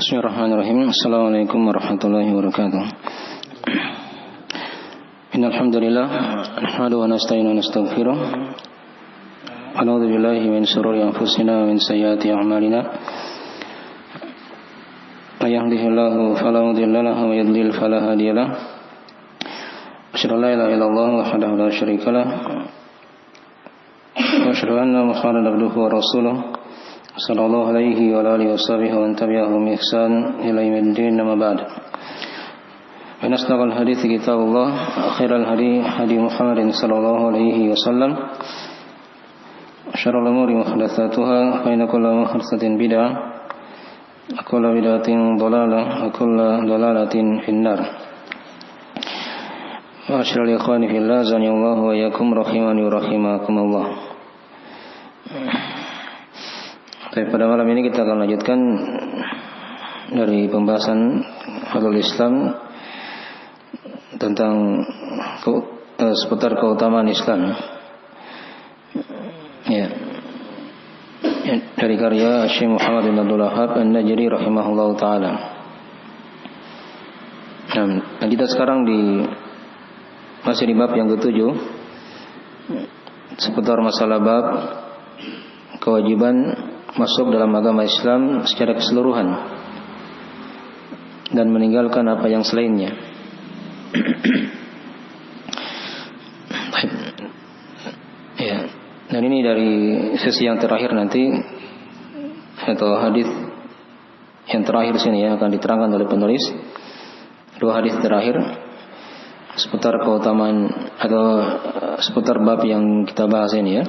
Bismillahirrahmanirrahim. Assalamualaikum warahmatullahi wabarakatuh. Innal hamdalillah nahmaduhu wa nasta'inu wa nastaghfiruh. Wa na'udzu billahi min shururi anfusina wa min sayyiati a'malina. May yahdihillahu fala mudilla lahu wa may yudlil fala hadiya lahu. Asyhadu an la ilaha illallah wahdahu la syarika lahu. Wa asyhadu anna Muhammadan abduhu wa rasuluh. Sallallahu alaihi wa alihi washabihi wa man tabi'ahum bi ihsan ila yaumil amma ba'd. Fa asdaqal hadits kitabullah, khairal hadi hadi Muhammadin sallallahu alaihi wasallam. Syarrul umuri muhdatsatuha, fa inna kulla muhdatsatin bid'ah, wa kullu bid'atin dhalalah, wa kullu dhalalatin finnar. Wa asyrul ikhwani fillah, zanallahu wa iyyakum rahimani wa rahimakumullah. Baik, pada malam ini kita akan lanjutkan dari pembahasan Fadlul Islam tentang seputar keutamaan Islam. Ya. Dari karya Syekh Muhammad bin Abdul Wahhab An-Najri rahimahullahu taala. Nah, kita sekarang masih di bab yang ke-7 seputar masalah bab kewajiban masuk dalam agama Islam secara keseluruhan dan meninggalkan apa yang selainnya. Ya, dan ini dari sesi yang terakhir nanti atau hadis yang terakhir sini yang akan diterangkan oleh penulis. Dua hadis terakhir seputar keutamaan atau seputar bab yang kita bahas ini ya.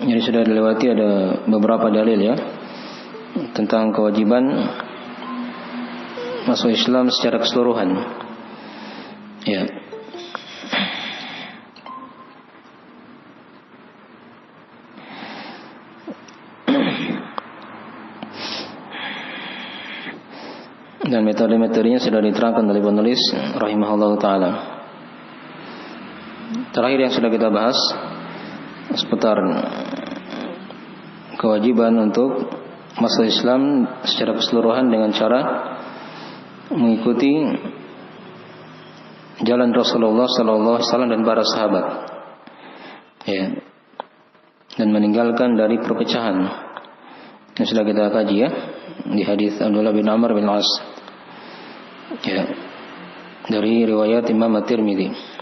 Jadi sudah dilewati ada beberapa dalil ya tentang kewajiban masuk Islam secara keseluruhan. Ya. Dan metode-metodenya sudah diterangkan oleh penulis rahimahullahu taala. Terakhir yang sudah kita bahas seputar kewajiban untuk masuk Islam secara keseluruhan dengan cara mengikuti jalan Rasulullah sallallahu alaihi wasallam dan para sahabat. Ya. Dan meninggalkan dari perpecahan. Yang sudah kita kaji ya di hadis Abdullah bin Amr bin As. Ya. Dari riwayat Imam At-Tirmidzi.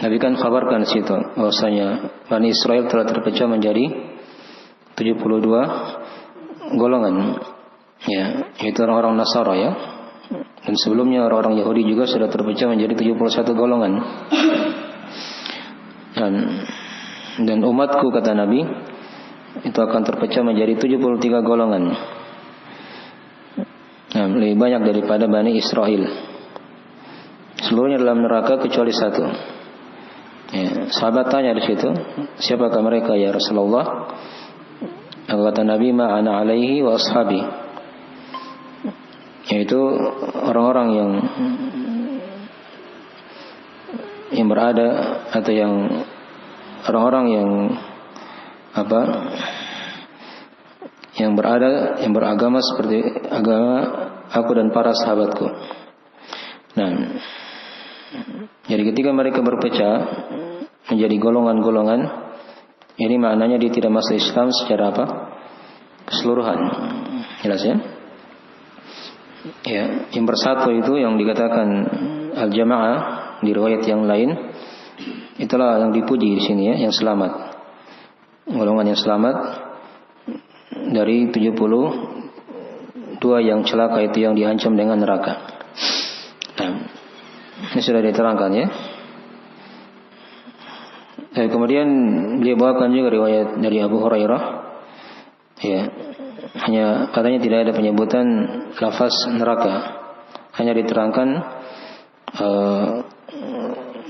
Nabi kan kabarkan situ bahwasanya Bani Israel telah terpecah menjadi 72 golongan. Ya, itu orang-orang Nasara ya. Dan sebelumnya orang-orang Yahudi juga sudah terpecah menjadi 71 golongan. Dan umatku kata Nabi itu akan terpecah menjadi 73 golongan. Nah, lebih banyak daripada Bani Israel. Seluruhnya dalam neraka kecuali satu. Ya, sahabat tanya di situ, siapakah mereka ya Rasulullah? Kata Nabi, ma ana alaihi wa ashabi. Yaitu orang-orang yang berada atau yang orang-orang yang beragama seperti agama aku dan para sahabatku. Nah, jadi ketika mereka berpecah menjadi golongan-golongan, ini maknanya dia tidak masuk Islam secara apa? Keseluruhan. Jelas ya? Ya, yang bersatu itu yang dikatakan al-jamaah di riwayat yang lain, itulah yang dipuji di sini ya, yang selamat. Golongan yang selamat dari 72 yang celaka itu yang diancam dengan neraka. Nah, ini sudah diterangkan ya. Dan kemudian beliau bawakan juga riwayat dari Abu Hurairah. Ya, hanya katanya tidak ada penyebutan lafaz neraka, hanya diterangkan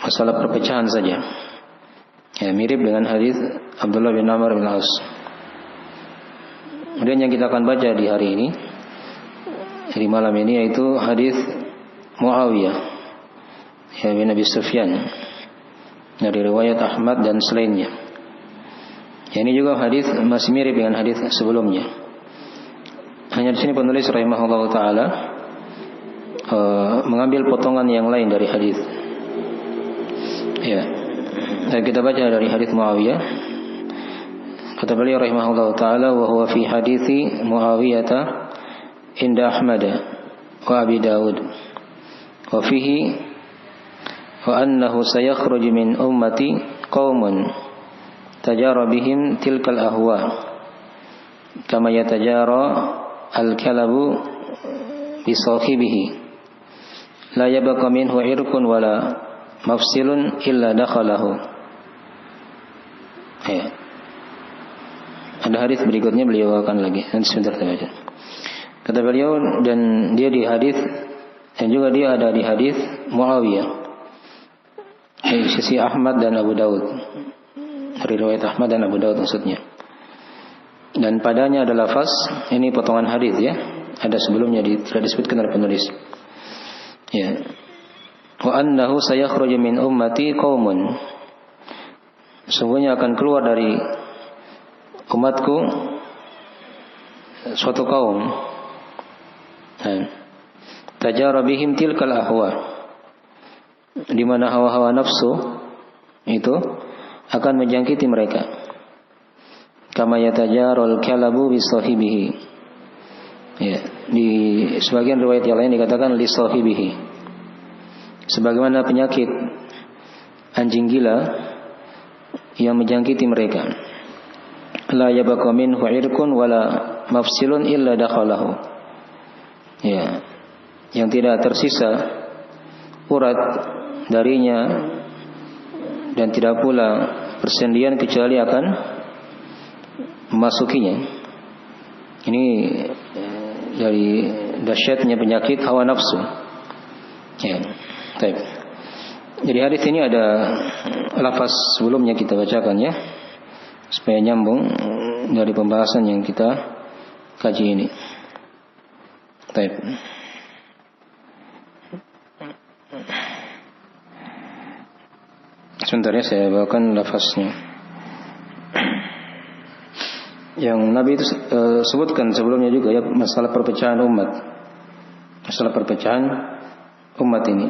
masalah perpecahan saja. Ya, mirip dengan hadis Abdullah bin Amr bin As. Kemudian yang kita akan baca di hari ini, di malam ini, yaitu hadis Muawiyah ya bin Abi Sufyan dari riwayat Ahmad dan selainnya. Ya, ini juga hadis masih mirip dengan hadis sebelumnya. Hanya di sini penulis rahimahullah taala mengambil potongan yang lain dari hadis. Ya. Kita baca dari hadis Muawiyah. Kata beliau rahimahullah taala, wa huwa fi hadithi Muawiyah inda Ahmad wa Abi Dawud. Wa fihi wa annahu sayakhruju min ummati qaumun tajara bihim tilkal ahwa kama yatajara al-kalabu bi sahibihi la yabqa minhu irqun wala mafsilun illa dakhalahu. Ya. Ada hadis berikutnya beliau akan lagi. Nanti sebentar saya baca. Kata beliau, dan dia di hadis, dan juga dia ada di hadis Muawiyah dari sisi Ahmad dan Abu Daud, dari riwayat Ahmad dan Abu Daud maksudnya. Dan padanya ada lafaz, ini potongan hadis ya, ada sebelumnya tidak disebutkan oleh penulis. Ya. Wa annahu sayakhruju min ummati qaumun, sungguhnya akan keluar dari umatku suatu kaum, tajara bihim tilkal ahwa, di mana hawa-hawa nafsu itu akan menjangkiti mereka, kama yatajarul kalabu bi sahibihi. Ya, di sebagian riwayat yang lain dikatakan li sahibihi, sebagaimana penyakit anjing gila yang menjangkiti mereka. La yabqa minhu irqun wala mafsilun illa dakhalahu. Ya, yang tidak tersisa urat darinya dan tidak pula persendian kecuali akan memasukinya. Ini dari dahsyatnya penyakit hawa nafsu. Ya, baik. Jadi hadis ini ada lafaz sebelumnya kita bacakan ya, supaya nyambung dari pembahasan yang kita kaji ini. Baik. Sebentar ya, saya bawakan lafaznya. Yang Nabi itu sebutkan sebelumnya juga ya, masalah perpecahan umat. Masalah perpecahan umat ini.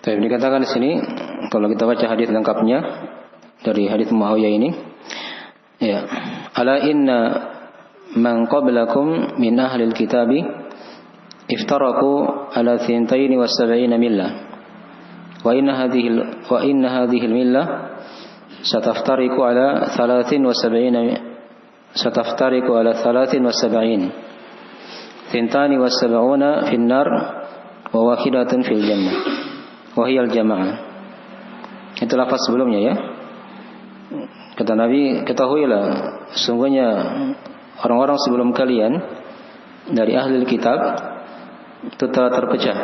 Tapi dikatakan di sini, kalau kita baca hadis lengkapnya dari hadis Muawiyah ini, ya, ala inna man qablakum min ahlil kitabi iftaraku ala 72 millah wa inna hadhihi al-millah sataftariku ala 73 thintani wa sab'una fin nar wa wahidatun fil jannah wa hiya al-jamaah. Itu lafaz sebelumnya ya. Kata Nabi, ketahuilah sungguhnya orang-orang sebelum kalian dari ahli kitab itu telah terpecah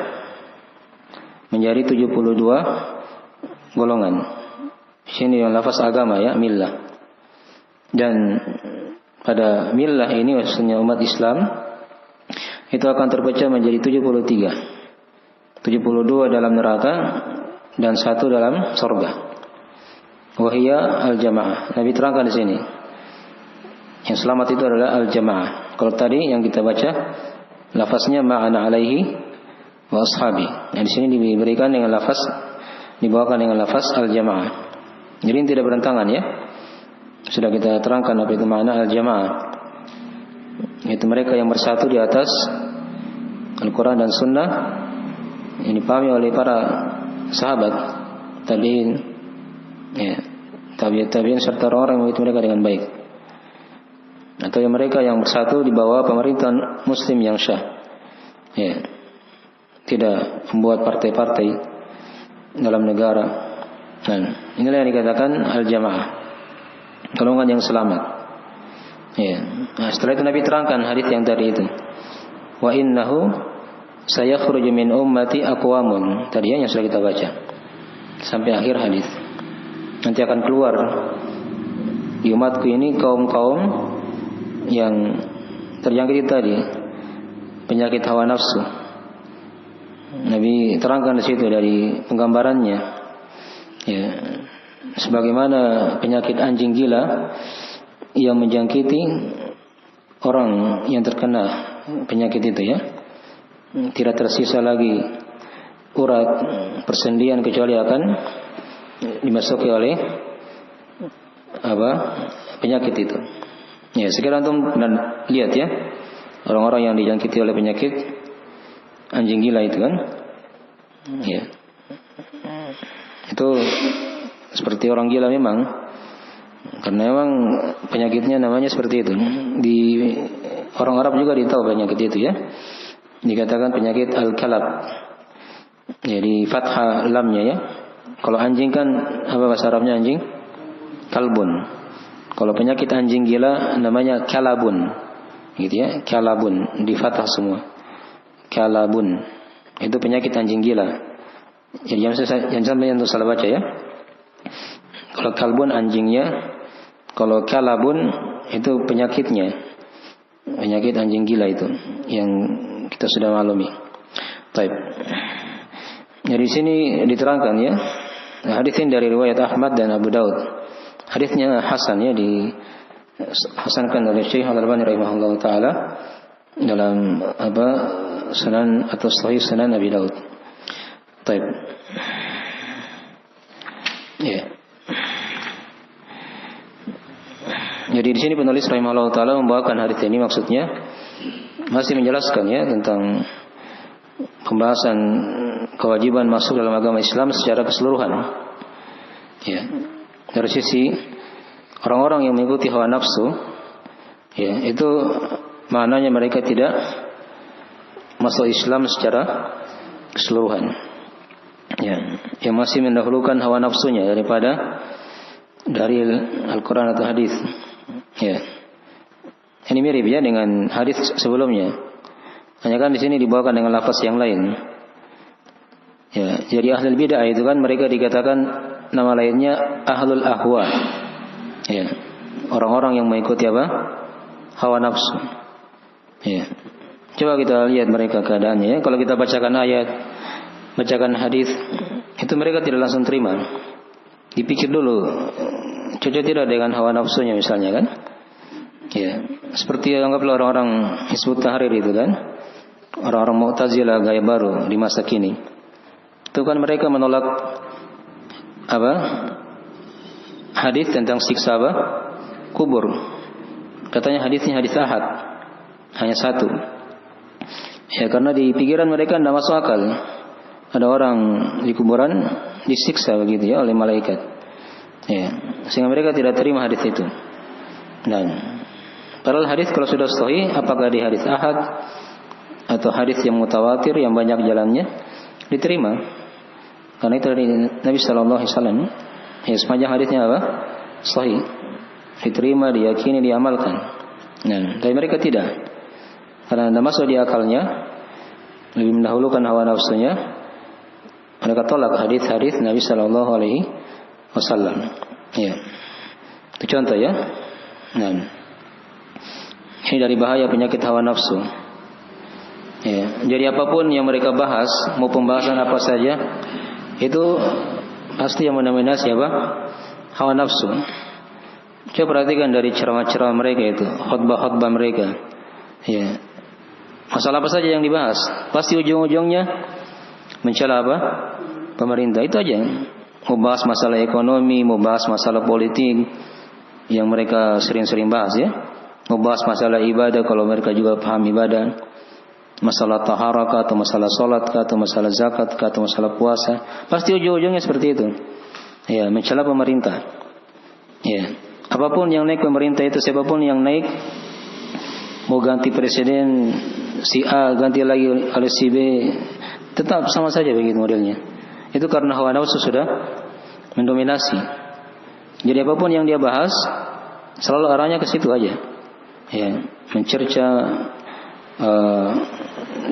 menjadi 72 golongan. Sini yang lafaz agama ya, millah. Dan pada millah ini maksudnya umat Islam itu akan terpecah menjadi 73. 72 dalam neraka dan 1 dalam surga. Wahia al-jamaah. Nabi terangkan di sini. Yang selamat itu adalah al-jamaah. Kalau tadi yang kita baca lafaznya ma'ana alaihi wa ashabi. Yang di sini diberikan dengan lafaz, dibawakan dengan lafaz al-jamaah. Jadi ini tidak berentangan ya. Sudah kita terangkan apa itu makna al-jamaah. Itu mereka yang bersatu di atas Al-Quran dan Sunnah. Ini dipahami oleh para sahabat, tabi'in, ya, tabi'in serta orang yang mengikuti mereka dengan baik. Atau yang mereka yang bersatu di bawah pemerintahan Muslim yang syah, ya, tidak membuat partai-partai dalam negara. Nah, inilah yang dikatakan al-jamaah, golongan yang selamat. Ya. Nah, setelah itu Nabi terangkan hadis yang tadi itu. Wa innahu sayakhruju min ummati aqwamun. Tadi yang sudah kita baca sampai akhir hadis. Nanti akan keluar di umatku ini kaum-kaum yang terjangkit tadi penyakit hawa nafsu. Nabi terangkan di situ dari penggambarannya. Ya. sebagaimana penyakit anjing gila yang menjangkiti orang yang terkena penyakit itu ya. Tidak tersisa lagi urat persendian kecuali akan dimasuki oleh penyakit itu. Ya, sekarang antum lihat ya, orang-orang yang dijangkiti oleh penyakit anjing gila itu kan. Ya. Itu seperti orang gila memang. Karena memang penyakitnya namanya seperti itu. Di orang Arab juga ditahu penyakit itu ya. Dikatakan penyakit al-kalab. Jadi fathah lamnya ya. Kalau anjing kan apa bahasa Arabnya anjing? Kalbun. Kalau penyakit anjing gila namanya kalabun. Gitu ya, kalabun di fathah semua. Kalabun. Itu penyakit anjing gila. Jadi jangan sampai untuk salah baca ya. Kalau kalbun anjingnya, kalau kalabun itu penyakitnya. Penyakit anjing gila itu yang kita sudah maklumi. Baik. Dari sini diterangkan ya. Hadis ini dari riwayat Ahmad dan Abu Daud. Hadisnya hasan ya, dihasankan oleh Syekh Al-Albani rahimahullah taala dalam Sunan atau Sahih Sunan Abi Daud. Baik. Ya. Jadi di sini penulis rahimahullah taala membawakan hadis ini maksudnya masih menjelaskan ya tentang pembahasan kewajiban masuk dalam agama Islam secara keseluruhan. Ya. Dari sisi orang-orang yang mengikuti hawa nafsu, ya, itu maknanya mereka tidak masuk Islam secara keseluruhan. Ya, yang masih mendahulukan hawa nafsunya daripada dari Al-Quran atau hadis. Ya. Ini mirip ya dengan hadis sebelumnya. Hanya kan di sini dibawakan dengan lafaz yang lain. Ya, jadi ahlul bid'ah itu kan mereka dikatakan nama lainnya ahlul ahwa. Ya. Orang-orang yang mengikuti hawa nafsu. Ya. Coba kita lihat mereka keadaannya ya. Kalau kita bacakan ayat, bacakan hadis, itu mereka tidak langsung terima. Dipikir dulu, cocok tidak dengan hawa nafsunya misalnya kan? Ya, seperti anggaplah orang-orang Hizbut Tahrir itu kan, orang-orang Mu'tazilah gaya baru di masa kini. Itu kan mereka menolak hadis tentang siksa kubur. Katanya hadisnya hadis ahad, hanya satu. Ya, karena di pikiran mereka tidak masuk akal. Ada orang di kuburan disiksa begitu ya oleh malaikat. Ya, sehingga mereka tidak terima hadis itu. Dan padahal hadis kalau sudah sahih, apakah di hadis ahad atau hadis yang mutawatir yang banyak jalannya, diterima. Karena itu dari Nabi sallallahu alaihi wasallam. Ya, sepanjang hadisnya sahih, diterima, diyakini, diamalkan. Nah, tapi mereka tidak. Karena tidak masuk di akalnya, lebih mendahulukan hawa nafsunya. Mereka tolak hadis-hadis Nabi sallallahu alaihi wasallam. Ya. Itu contoh ya. Nah. Ini dari bahaya penyakit hawa nafsu. Ya. Jadi apapun yang mereka bahas, mau pembahasan apa saja, itu pasti yang mendominasi hawa nafsu. Coba perhatikan dari ceramah-ceramah mereka itu, khutbah-khutbah mereka. Ya. Masalah apa saja yang dibahas, pasti ujung-ujungnya mencela pemerintah. Itu aja. Mau bahas masalah ekonomi, mau bahas masalah politik yang mereka sering-sering bahas ya. Mau bahas masalah ibadah kalau mereka juga paham ibadah. Masalah taharah atau masalah salat atau masalah zakat atau masalah puasa, pasti ujung-ujungnya seperti itu. Ya, mencela pemerintah. Ya. Apapun yang naik pemerintah itu, siapapun yang naik, mau ganti presiden si A, ganti lagi oleh si B, tetap sama saja begitu modelnya. Itu karena hawa nafsu sudah mendominasi. Jadi apapun yang dia bahas, selalu arahnya ke situ aja. Ya, mencerca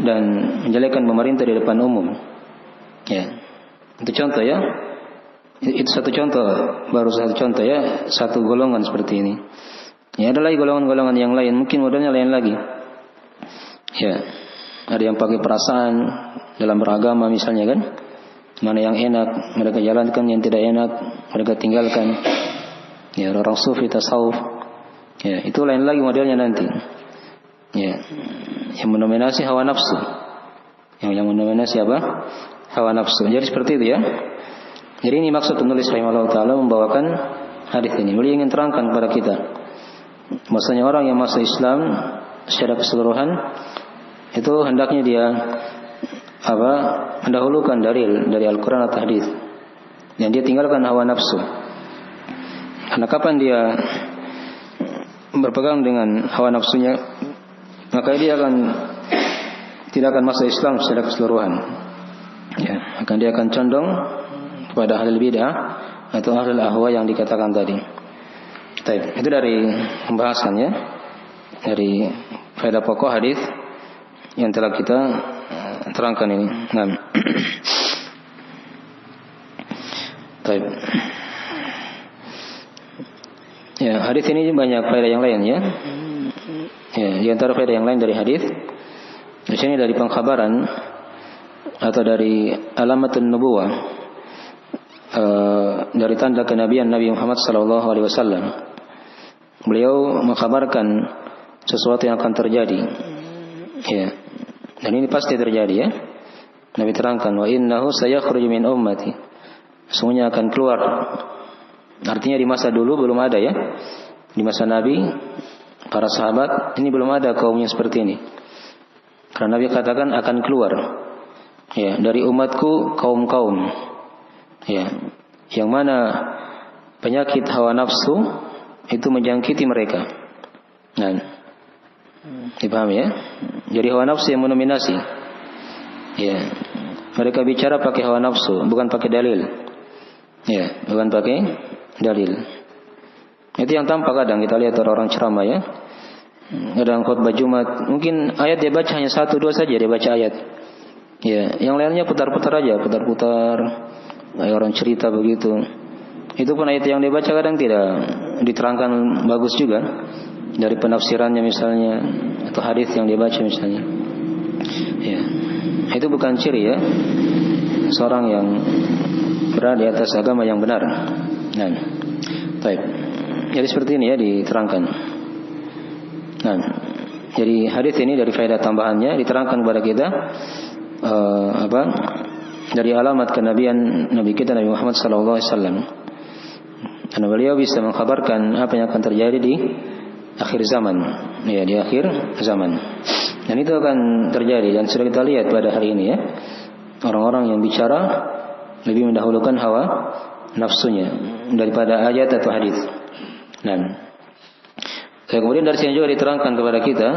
dan menjelekkan pemerintah di depan umum. Ya, itu contoh ya. Itu satu contoh, baru satu contoh ya, satu golongan seperti ini. Ya, ada lagi golongan-golongan yang lain, mungkin modelnya lain lagi. Ya, ada yang pakai perasaan dalam beragama misalnya kan. Mana yang enak mereka jalankan, yang tidak enak mereka tinggalkan. Ya, orang sufi tasawuf. Ya, itu lain lagi modelnya nanti. Ya, yang mendominasi hawa nafsu. Yang mendominasi apa? Hawa nafsu. Jadi seperti itu ya. Jadi ini maksud penulis rahimahullah taala membawakan hadis ini. Beliau ingin terangkan kepada kita, maksudnya orang yang masuk Islam secara keseluruhan itu hendaknya dia mendahulukan dari Al-Quran atau hadis, dan dia tinggalkan hawa nafsu. Karena kapan dia berpegang dengan hawa nafsunya, maka dia tidak akan masuk Islam secara keseluruhan. Ya, dia akan condong kepada ahlul bid'ah atau ahlul ahwa yang dikatakan tadi. Baik, itu dari pembahasannya dari faedah pokok hadis yang telah kita terangkan ini. Nah. Baik. Ya, hadis ini banyak faedah yang lain ya. Ya, di antara faedah yang lain dari hadis, di sini dari pengkhabaran atau dari alamatun nubuwah, dari tanda kenabian Nabi Muhammad sallallahu alaihi wasallam. Beliau mengkhabarkan sesuatu yang akan terjadi. Ya. Dan ini pasti terjadi ya. Nabi terangkan, wa innahu sayakhruju min ummati. Sungguhnya akan keluar. Artinya di masa dulu belum ada ya. Di masa Nabi, para sahabat, ini belum ada kaumnya seperti ini. Karena Nabi katakan akan keluar. Ya, dari umatku kaum-kaum. Ya, yang mana penyakit hawa nafsu itu menjangkiti mereka. Nah, dipahami ya? Jadi hawa nafsu yang mendominasi. Ya, mereka bicara pakai hawa nafsu, bukan pakai dalil. Ya, bukan pakai dalil. Itu yang tampak kadang kita lihat orang ceramah ya. Kadang khutbah Jumat, mungkin ayat dia baca hanya 1-2 saja dia baca ayat. Ya, yang lainnya putar-putar aja, putar-putar. Kayak orang cerita begitu. Itu pun ayat yang dia baca kadang tidak diterangkan bagus juga dari penafsirannya misalnya, atau hadis yang dia baca misalnya. Ya, itu bukan ciri ya seorang yang berada di atas agama yang benar. Nah, baik. Jadi seperti ini ya diterangkan. Nah, jadi hadis ini dari faedah tambahannya diterangkan kepada kita dari alamat kenabian Nabi kita Nabi Muhammad sallallahu alaihi wasallam. Karena beliau bisa mengkhabarkan apa yang akan terjadi di akhir zaman, ya di akhir zaman. Dan itu akan terjadi dan sudah kita lihat pada hari ini ya. Orang-orang yang bicara lebih mendahulukan hawa nafsunya daripada ayat atau hadis. Nah, kemudian dari sini juga diterangkan kepada kita,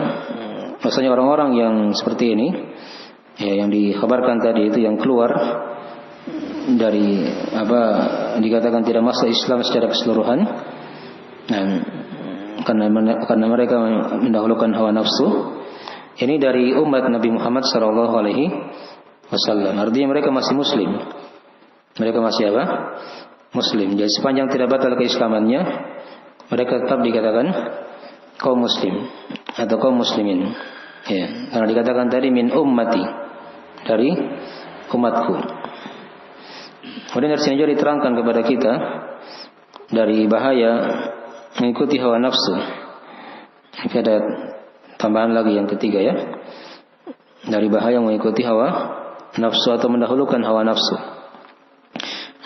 maksudnya orang-orang yang seperti ini, ya yang dikhabarkan tadi itu yang keluar dari dikatakan tidak masuk Islam secara keseluruhan. Nah, karena mereka mendahulukan hawa nafsu. Ini dari umat Nabi Muhammad sallallahu alaihi wasallam. Artinya mereka masih muslim. Mereka masih Muslim. Jadi sepanjang tidak batal keislamannya, mereka tetap dikatakan kaum muslim atau kaum muslimin. Ya, karena dikatakan tadi min ummati, dari umatku. Kemudian dari sini juga diterangkan kepada kita dari bahaya mengikuti hawa nafsu. Ini ada tambahan lagi yang ketiga ya. Dari bahaya mengikuti hawa nafsu atau mendahulukan hawa nafsu.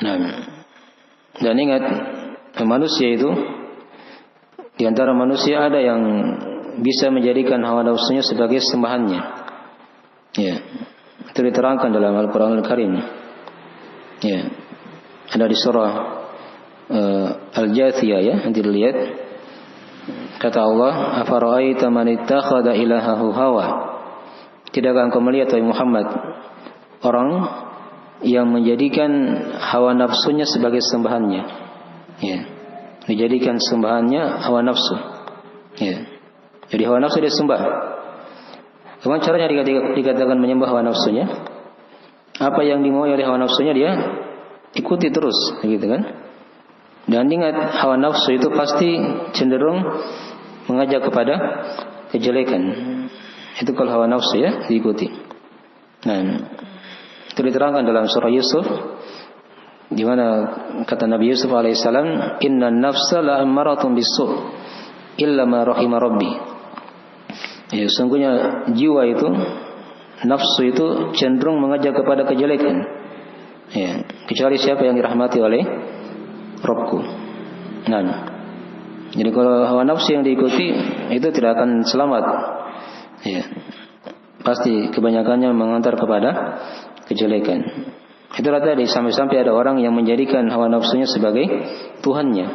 Nah, dan ingat manusia itu, di antara manusia ada yang bisa menjadikan hawa nafsunya sebagai sembahannya. Ya, itu diterangkan dalam Al-Quranul Karim. Ya, ada di surah Al-Jathiyah ya, nanti dilihat. Kata Allah, "Afara'aita man ittakhadha ilahahu hawa?" Tidakkah engkau melihat wahai Muhammad orang yang menjadikan hawa nafsunya sebagai sembahannya? Ya, dijadikan sembahannya hawa nafsu. Ya, jadi hawa nafsu dia sembah. Bagaimana caranya dikatakan menyembah hawa nafsunya? Apa yang dimau oleh hawa nafsunya dia ikuti terus, gitu kan? Dan ingat hawa nafsu itu pasti cenderung mengajak kepada kejelekan. Itu kalau hawa nafsu ya diikuti. Nah, itu Itu diterangkan dalam surah Yusuf, di mana kata Nabi Yusuf alaihissalam, "Inna nafsa la ammaratun bisu' illa ma rahima rabbi." Ya, sungguhnya jiwa itu, nafsu itu cenderung mengajak kepada kejelekan. Ya, kecuali siapa yang dirahmati oleh Rabbku. Nah, jadi kalau hawa nafsu yang diikuti itu tidak akan selamat. Ya, pasti kebanyakannya mengantar kepada kejelekan. Itulah tadi sampai-sampai ada orang yang menjadikan hawa nafsunya sebagai Tuhannya.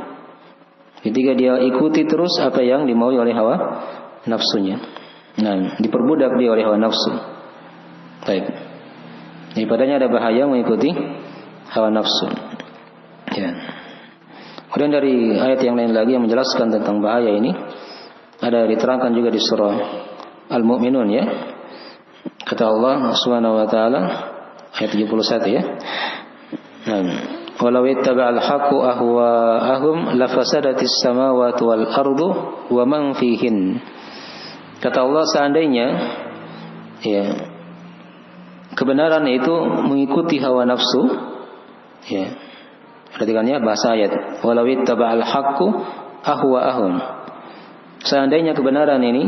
Ketika dia ikuti terus apa yang dimaui oleh hawa nafsunya. Nah, diperbudak dia oleh hawa nafsu. Baik. Jadi padanya ada bahaya mengikuti hawa nafsu. Ya. Kemudian dari ayat yang lain lagi yang menjelaskan tentang bahaya ini, ada diterangkan juga di surah Al-Mu'minun ya. Kata Allah Subhanahu wa taala ayat 71 ya. Walau ittaba'al haqqu ahwa'ahum lafasadatis samawati wal ardu wa man fihin. Kata Allah, seandainya ya kebenaran itu mengikuti hawa nafsu, ya. Perhatikan ya bahasa ayat. Walau ittaba'al haqqu ahwa'ahum. Seandainya kebenaran ini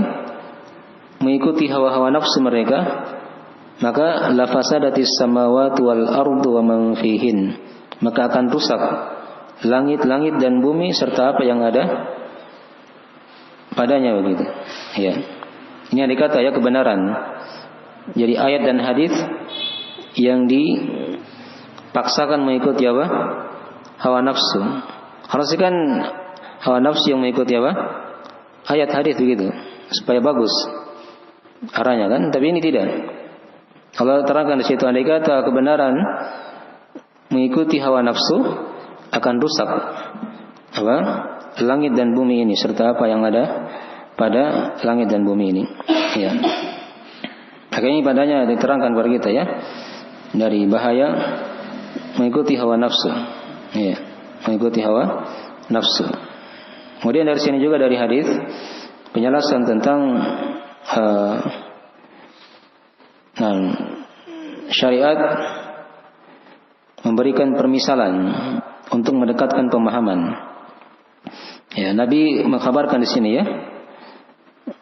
mengikuti hawa-hawa nafsu mereka, maka lafasadatis samawati wal ardu wa man fihin. Maka akan rusak langit-langit dan bumi serta apa yang ada padanya begitu. Ya. Ini yang dikata ya kebenaran. Jadi ayat dan hadis yang dipaksakan mengikuti apa? Hawa nafsu. Harusnya kan hawa nafsu yang mengikuti apa? Ayat hadis begitu, supaya bagus arahnya kan, tapi ini tidak. Kalau terangkan di situ andai kata kebenaran mengikuti hawa nafsu akan rusak apa? Langit dan bumi ini serta apa yang ada pada langit dan bumi ini. Ya. Akhirnya padanya diterangkan kepada kita ya dari bahaya mengikuti hawa nafsu. Ya, mengikuti hawa nafsu. Kemudian dari sini juga dari hadis penjelasan tentang syariat memberikan permisalan untuk mendekatkan pemahaman. Ya, Nabi mengkhabarkan di sini ya,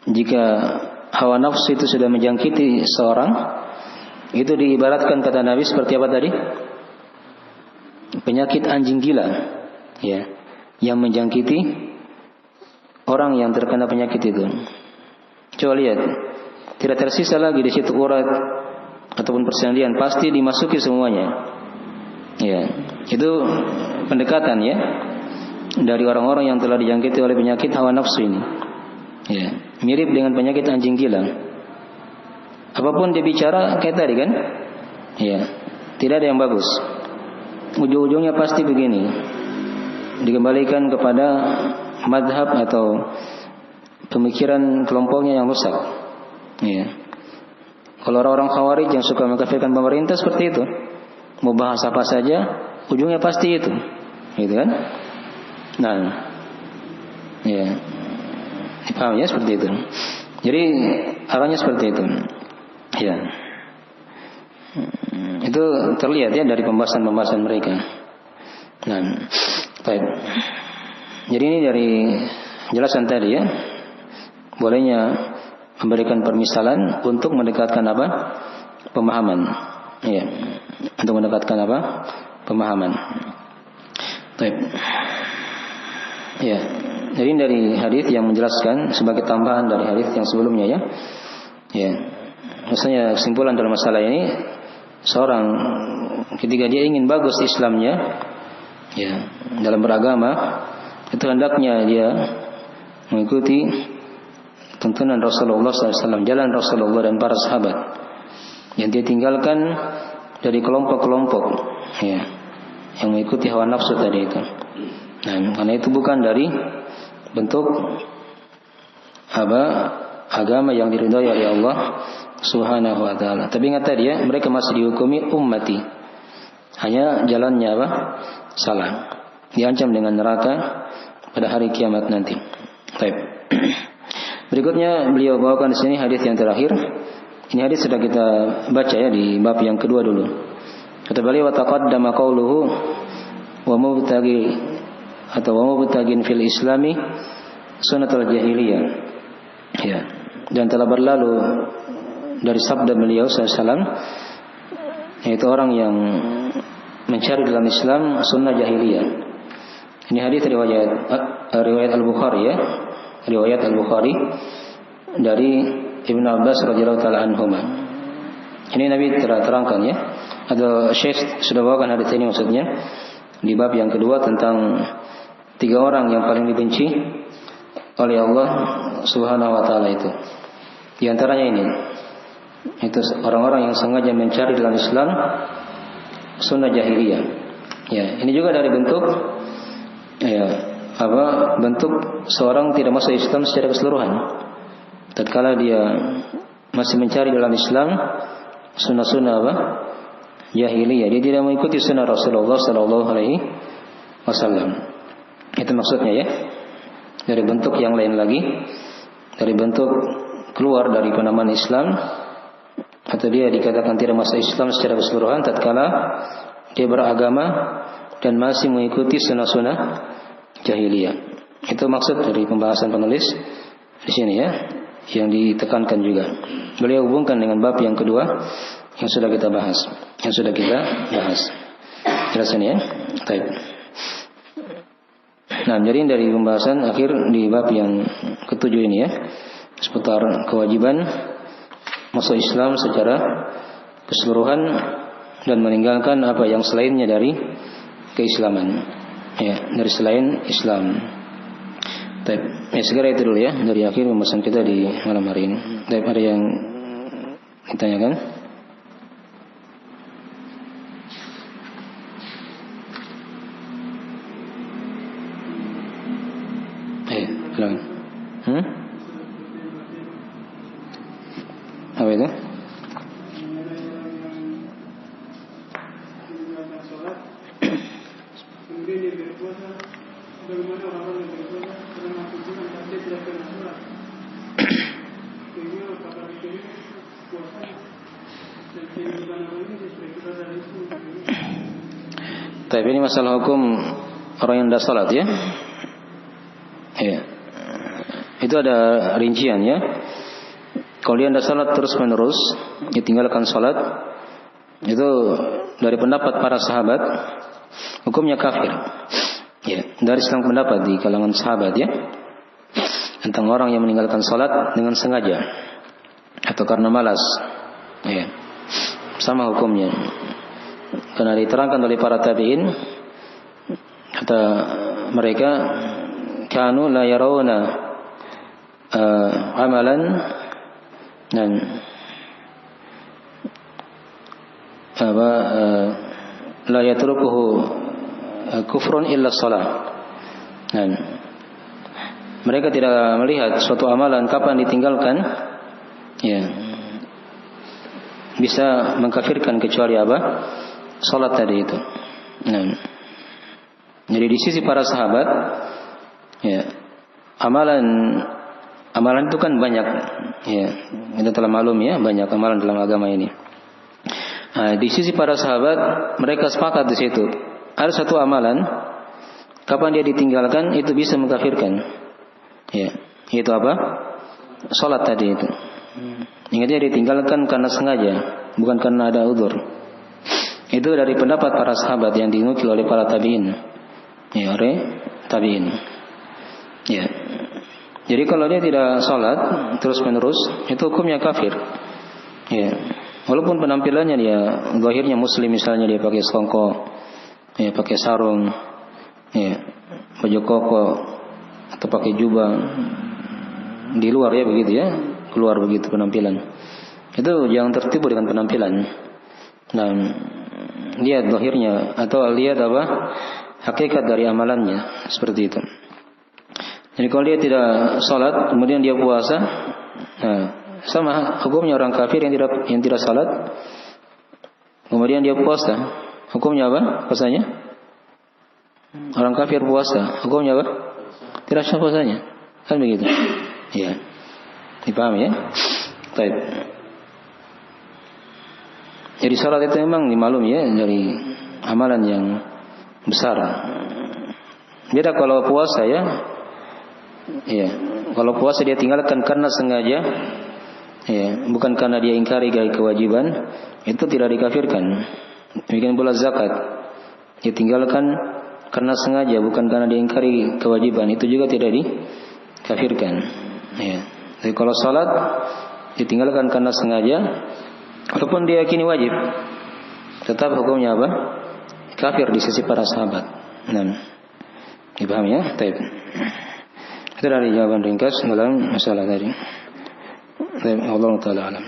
jika hawa nafsu itu sudah menjangkiti seorang, itu diibaratkan kata Nabi seperti apa tadi? Penyakit anjing gila, ya, yang menjangkiti orang yang terkena penyakit itu. Coba lihat, tidak tersisa lagi di situ urat ataupun persendian, pasti dimasuki semuanya. Ya, itu pendekatan ya dari orang-orang yang telah dijangkiti oleh penyakit hawa nafsu ini. Ya, mirip dengan penyakit anjing gila. Apapun dia bicara kayak tadi kan? Ya, tidak ada yang bagus. Ujung-ujungnya pasti begini. Dikembalikan kepada madhab atau pemikiran kelompoknya yang rusak. Ya. Kalau orang-orang Khawarij yang suka mengkafirkan pemerintah seperti itu, mau bahas apa saja, ujungnya pasti itu, gitu kan? Nah, ya, paham ya seperti itu. Jadi arahnya seperti itu. Ya, itu terlihat ya dari pembahasan-pembahasan mereka. Nah, baik. Jadi ini dari penjelasan tadi ya, bolehnya memberikan permisalan untuk mendekatkan apa? Pemahaman. Ya, untuk mendekatkan apa? Pemahaman. Baik. Ya, jadi dari hadis yang menjelaskan sebagai tambahan dari hadis yang sebelumnya ya. Ya. Maksudnya kesimpulan dalam masalah ini, seorang ketika dia ingin bagus Islamnya, ya, dalam beragama, itu hendaknya dia mengikuti tuntunan Rasulullah SAW, jalan Rasulullah dan para sahabat, yang dia tinggalkan dari kelompok-kelompok ya, yang mengikuti hawa nafsu tadi itu. Nah, karena itu bukan dari bentuk agama yang diridhai oleh Allah Subhanahu wa taala. Tapi ingat tadi ya, mereka masih dihukumi ummati. Hanya jalannya apa? Salah. Diancam dengan neraka pada hari kiamat nanti. Baik. Berikutnya beliau bawakan di sini hadis yang terakhir. Ini hadis sudah kita baca ya di bab yang kedua dulu. Kata beliau, wa taqaddama qauluhu wa mubtaghi atau wa mubtaghin fil islami sunnatul jahiliyah. Ya. Dan telah berlalu dari sabda beliau SAW, yaitu orang yang mencari dalam Islam sunnah jahiliyah. Ini hadis riwayat Al-Bukhari ya, riwayat Al-Bukhari dari Ibnu Abbas radhiyallahu taala anhuma. Ini Nabi telah terangkan ya, atau Syekh sudah bawakan hadis ini maksudnya di bab yang kedua tentang 3 orang yang paling dibenci oleh Allah Subhanahu wa taala itu. Di antaranya ini, itu orang-orang yang sengaja mencari dalam Islam sunnah jahiliyah. Ya, ini juga dari bentuk bentuk seorang tidak masuk Islam secara keseluruhan. Tatkala dia masih mencari dalam Islam sunnah-sunnah jahiliyah, dia tidak mengikuti sunnah Rasulullah sallallahu alaihi wasallam. Itu maksudnya ya. Dari bentuk yang lain lagi, dari bentuk keluar dari penamaan Islam, atau dia dikatakan tidak masuk Islam secara keseluruhan tatkala dia beragama dan masih mengikuti sunnah-sunnah jahiliyah. Itu maksud dari pembahasan penulis di sini ya, yang ditekankan juga. Beliau hubungkan dengan bab yang kedua yang sudah kita bahas. Jelas ini ya. Baik. Nah, jadi dari pembahasan akhir di bab yang ketujuh ini ya, seputar kewajiban masuk Islam secara keseluruhan dan meninggalkan apa yang selainnya dari keislaman. Ya, dari selain Islam. Baik, segera itu dulu ya dari akhir pembahasan kita di malam hari ini. Baik, ada yang ditanyakan? Silakan. Apa itu? Tapi ini masalah hukum orang yang tidak salat ya. Iya. Itu ada rincian ya. Kalau dia tidak salat terus menerus, ditinggalkan salat, itu dari pendapat para sahabat hukumnya kafir. Ya, dari sedang pendapat di kalangan sahabat ya, tentang orang yang meninggalkan salat dengan sengaja atau karena malas. Ya, sama hukumnya. Karena diterangkan oleh para tabi'in, kata mereka, kanu la yarawna amalan dan la yatrukuhu kufrun illa shalah. Dan mereka tidak melihat suatu amalan kapan ditinggalkan ya bisa mengkafirkan kecuali salat tadi itu. Nah, jadi di sisi para sahabat ya, amalan itu kan banyak ya, itu telah malum ya, banyak amalan dalam agama ini. Nah, di sisi para sahabat mereka sepakat di situ. Ada satu amalan kapan dia ditinggalkan itu bisa mengkafirkan. Ya, itu apa? Salat tadi itu. Ingat dia ditinggalkan karena sengaja, bukan karena ada udzur. Itu dari pendapat para sahabat yang dinukil oleh para tabi'in. Ya, oleh tabi'in. Ya. Jadi kalau dia tidak salat terus menerus, itu hukumnya kafir. Ya. Walaupun penampilannya dia zahirnya muslim, misalnya dia pakai songkok, ya, pakai sarung, ya, baju koko atau pakai jubah di luar ya begitu ya, keluar begitu penampilan. Itu jangan tertipu dengan penampilan. Nah, lihat zahirnya atau lihat hakikat dari amalannya, seperti itu. Jadi kalau dia tidak salat kemudian dia puasa, nah, sama hukumnya orang kafir yang tidak salat kemudian dia puasa. Hukumnya apa? Puasanya? Orang kafir puasa, hukumnya apa? Tidak sah puasanya. Kan begitu. Ya. Dipahami ya? Baik. Jadi salat itu memang dimaklum ya dari amalan yang besar. Beda kalau puasa ya. Ya, kalau puasa dia tinggalkan karena sengaja, ya, bukan karena dia ingkari kewajiban, itu tidak dikafirkan. Demikian pula zakat, dia tinggalkan karena sengaja, bukan karena dia ingkari kewajiban, itu juga tidak dikafirkan. Ya. Jadi kalau salat ditinggalkan karena sengaja, walaupun dia yakini wajib, tetap hukumnya apa? Kafir di sisi para sahabat. Nah, dipahami ya? Baik. Itu dari jawaban ringkas dalam masalah tadi. Allah Ta'ala alam.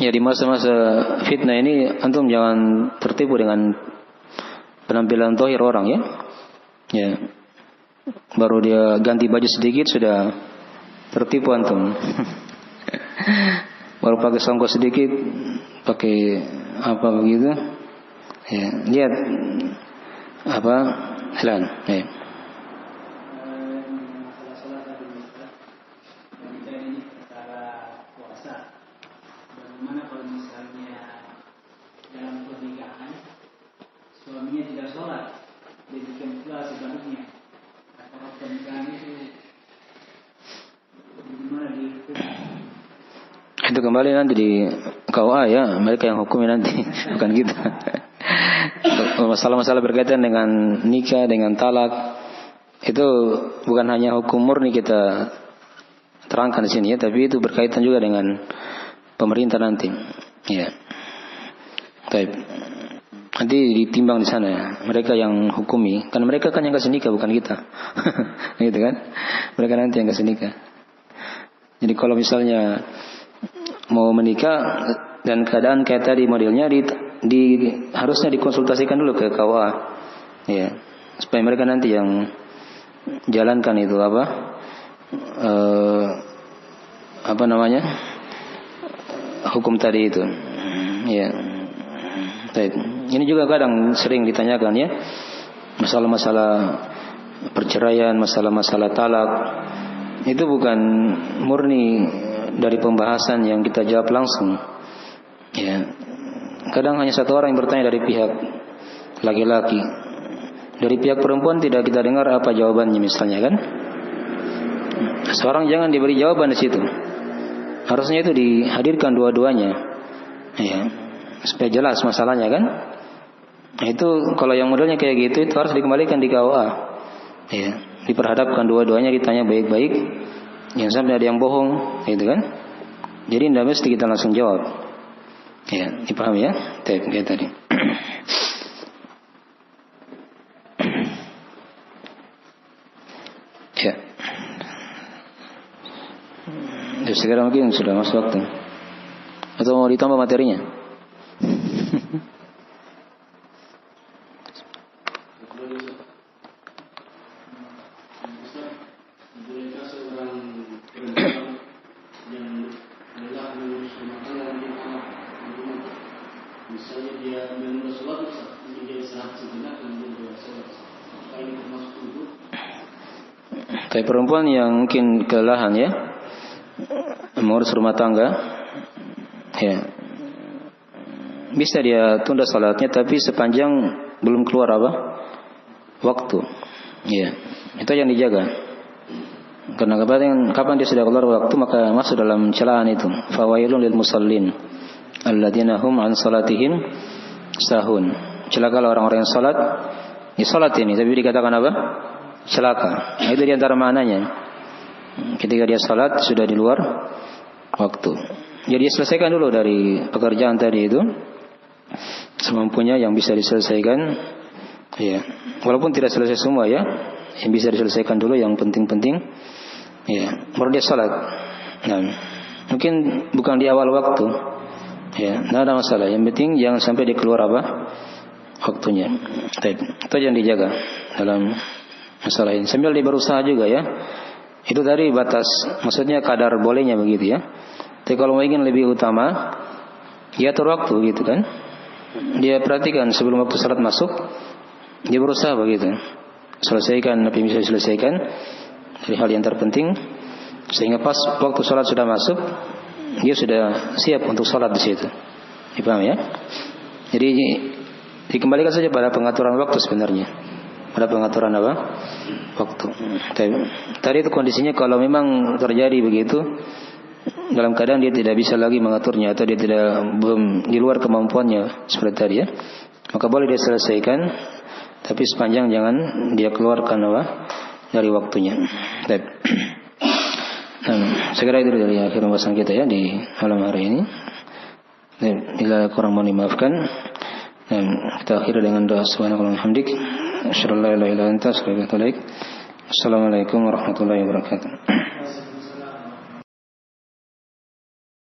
Ya, di masa-masa fitnah ini antum jangan tertipu dengan penampilan zahir orang ya. Ya. Baru dia ganti baju sedikit sudah tertipu antum. Baru pakai songkok sedikit, pakai apa begitu, ya, lihat apa, jalan, ya. Bagaimana kalau misalnya dalam pernikahan suaminya tidak sholat, demikian pula sebaliknya, apakah pernikahan itu bagaimana dihukum? Itu kembali nanti di KUA ya, mereka yang hukumi nanti, bukan kita. Masalah-masalah berkaitan dengan nikah, dengan talak, itu bukan hanya hukum murni kita terangkan di sini ya, tapi itu berkaitan juga dengan pemerintah nanti. Ya, baik. Nanti ditimbang di sana ya, mereka yang hukumi, karena mereka kan yang kasih nikah, bukan kita, gitu kan? Mereka nanti yang kasih nikah. Jadi kalau misalnya mau menikah dan keadaan kayak tadi modelnya harusnya dikonsultasikan dulu ke KUA ya, supaya mereka nanti yang jalankan itu apa namanya hukum tadi itu ya. Baik. Ini juga kadang sering ditanyakan ya, masalah-masalah perceraian, masalah-masalah talak, itu bukan murni dari pembahasan yang kita jawab langsung. Ya. Kadang hanya satu orang yang bertanya dari pihak laki-laki. Dari pihak perempuan tidak kita dengar apa jawabannya misalnya kan? Seorang jangan diberi jawaban di situ. Harusnya itu dihadirkan dua-duanya. Ya. Supaya jelas masalahnya kan? Nah, itu kalau yang modelnya kayak gitu itu harus dikembalikan di KUA. Ya. Diperhadapkan dua-duanya, ditanya baik-baik. Yang sampai ada yang bohong, gitu kan? Jadi tidak mesti kita langsung jawab. Ya, dipahami ya? Kayak tadi. Ya. Ya, sekarang mungkin sudah masuk waktu. Atau mau ditambah materinya? Kayak perempuan yang mungkin kelelahan ya, mengurus rumah tangga, ya, bisa dia tunda salatnya, tapi sepanjang belum keluar waktu, ya, itu yang dijaga. Karena kapan dia sudah keluar waktu maka masuk dalam celaan itu. Fawailun lil musallin alladzina hum an salatihim sahun. Celakalah orang-orang yang salat. Ya salat ini tapi dikatakan apa? Celaka. Nah, itu di antara maknanya. Ketika dia salat sudah di luar waktu. Jadi dia selesaikan dulu dari pekerjaan tadi itu semampunya yang bisa diselesaikan. Ya, walaupun tidak selesai semua ya, yang bisa diselesaikan dulu yang penting-penting. Ya, baru dia salat. Nah, mungkin bukan di awal waktu. Ya, tidak ada masalah. Yang penting jangan sampai dia keluar waktunya. Itu yang dijaga dalam masalah ini. Sambil dia berusaha juga ya. Itu tadi batas, maksudnya kadar bolehnya begitu ya. Tapi kalau mau ingin lebih utama, dia atur waktu gitu kan. Dia perhatikan sebelum waktu salat masuk, dia berusaha begitu. selesaikan apa yang bisa diselesaikan dari hal yang terpenting, sehingga pas waktu sholat sudah masuk, dia sudah siap untuk sholat di situ. Dipaham ya? Jadi dikembalikan saja pada pengaturan waktu sebenarnya. Pada pengaturan apa? Waktu. Tadi itu kondisinya kalau memang terjadi begitu, dalam keadaan dia tidak bisa lagi mengaturnya atau dia belum di luar kemampuannya seperti tadi ya, maka boleh dia selesaikan, tapi sepanjang jangan dia keluarkan apa dari waktunya. Segera itu dari akhir pembahasan kita ya di malam hari ini. Bila kurang mohon dimaafkan. Kita akhiri dengan doa subhanakallahumma hamdik asyhadu an la ilaha illa anta astaghfiruka wa atubu ilaik. Assalamualaikum warahmatullahi wabarakatuh.